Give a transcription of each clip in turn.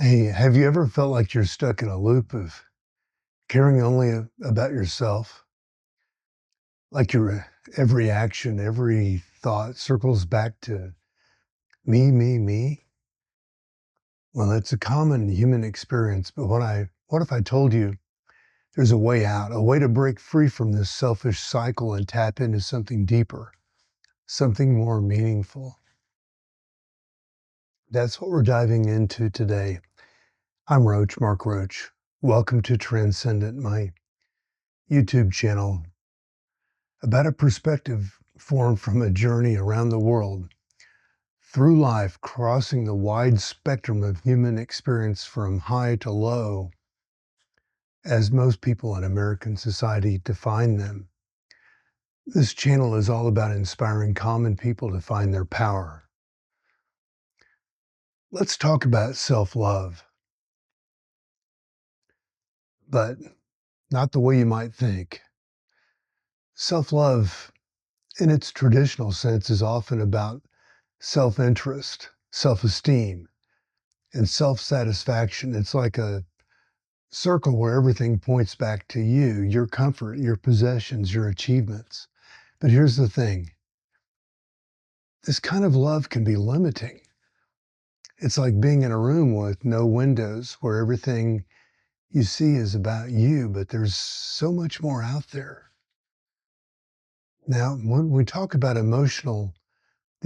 Hey, have you ever felt like you're stuck in a loop of caring only about yourself? Like your every action, every thought circles back to me, me, me? Well, it's a common human experience, but what if I told you there's a way out, a way to break free from this selfish cycle and tap into something deeper, something more meaningful? That's what we're diving into today. I'm Roach, Mark Roach. Welcome to Transcendent, my YouTube channel about a perspective formed from a journey around the world, through life, crossing the wide spectrum of human experience from high to low, as most people in American society define them. This channel is all about inspiring common people to find their power. Let's talk about self-love, but not the way you might think. Self-love, in its traditional sense, is often about self-interest, self-esteem, and self-satisfaction. It's like a circle where everything points back to you, your comfort, your possessions, your achievements. But here's the thing. This kind of love can be limiting. It's like being in a room with no windows where everything you see is about you, but there's so much more out there. Now, when we talk about the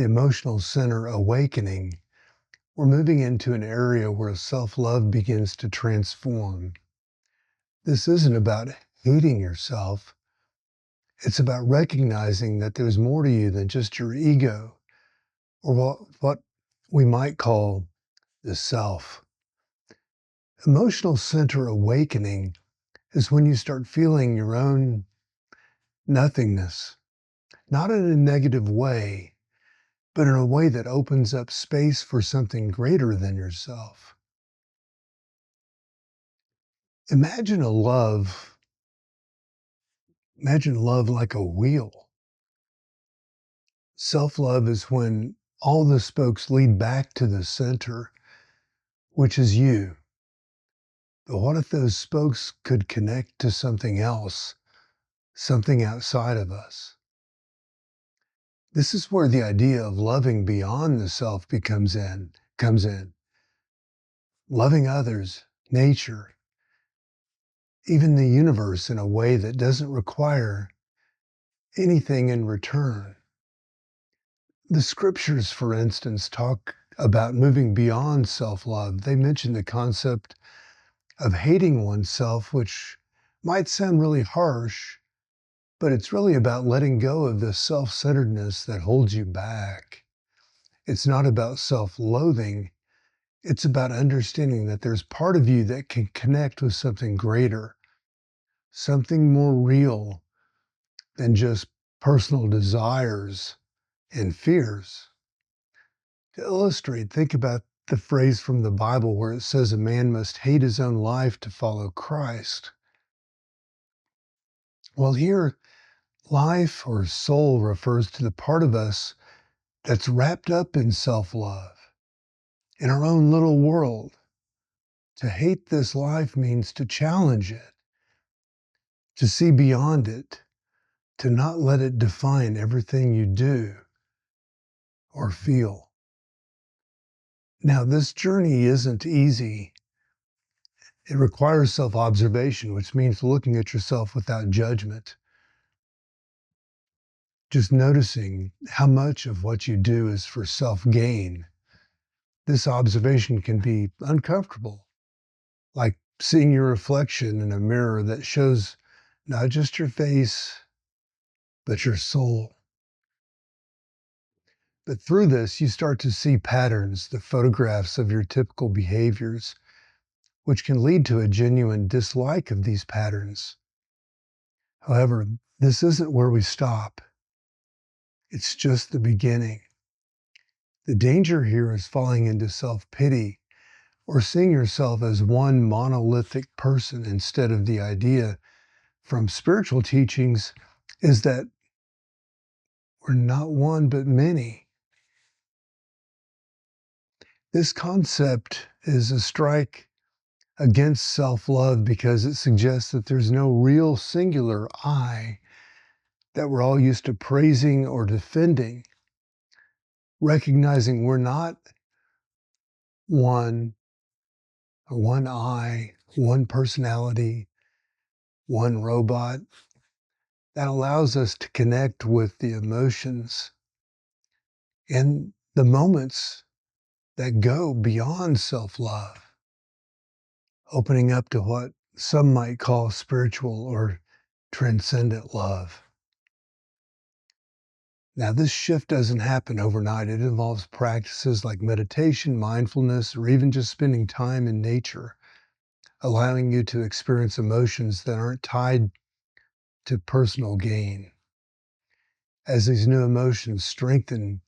emotional center awakening, we're moving into an area where self-love begins to transform. This isn't about hating yourself. It's about recognizing that there's more to you than just your ego, or what we might call the self. Emotional center awakening is when you start feeling your own nothingness, not in a negative way, but in a way that opens up space for something greater than yourself. Imagine a love, imagine love like a wheel. Self-love is when all the spokes lead back to the center, which is you. But what if those spokes could connect to something else, something outside of us? This is where the idea of loving beyond the self comes in. Loving others, nature, even the universe in a way that doesn't require anything in return. The scriptures, for instance, talk about moving beyond self-love. They mention the concept of hating oneself, which might sound really harsh, but it's really about letting go of the self-centeredness that holds you back. It's not about self-loathing. It's about understanding that there's part of you that can connect with something greater, something more real than just personal desires and fears. To illustrate, think about the phrase from the Bible where it says a man must hate his own life to follow Christ. Well, here, life or soul refers to the part of us that's wrapped up in self-love, in our own little world. To hate this life means to challenge it, to see beyond it, to not let it define everything you do or feel. Now, this journey isn't easy. It requires self-observation, which means looking at yourself without judgment, just noticing how much of what you do is for self-gain. This observation can be uncomfortable, like seeing your reflection in a mirror that shows not just your face, but your soul. But through this, you start to see patterns, the photographs of your typical behaviors, which can lead to a genuine dislike of these patterns. However, this isn't where we stop. It's just the beginning. The danger here is falling into self-pity or seeing yourself as one monolithic person instead of the idea from spiritual teachings is that we're not one but many. This concept is a strike against self-love because it suggests that there's no real singular I that we're all used to praising or defending, recognizing we're not one or one I, one personality, one robot. That allows us to connect with the emotions and the moments that go beyond self-love, opening up to what some might call spiritual or transcendent love. Now, this shift doesn't happen overnight. It involves practices like meditation, mindfulness, or even just spending time in nature, allowing you to experience emotions that aren't tied to personal gain. As these new emotions strengthen,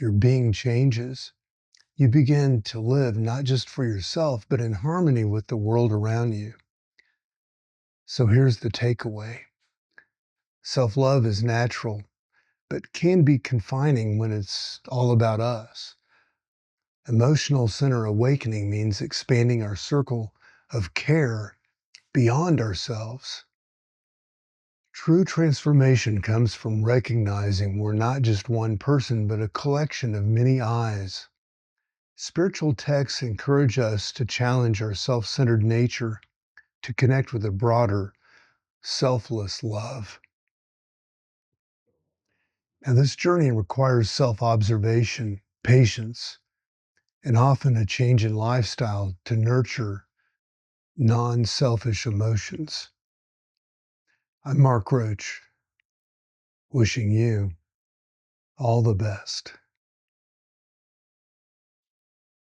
your being changes. You begin to live not just for yourself, but in harmony with the world around you. So here's the takeaway. Self-love is natural, but can be confining when it's all about us. Emotional center awakening means expanding our circle of care beyond ourselves. True transformation comes from recognizing we're not just one person, but a collection of many eyes. Spiritual texts encourage us to challenge our self-centered nature to connect with a broader, selfless love. And this journey requires self-observation, patience, and often a change in lifestyle to nurture non-selfish emotions. I'm Mark Roach, wishing you all the best.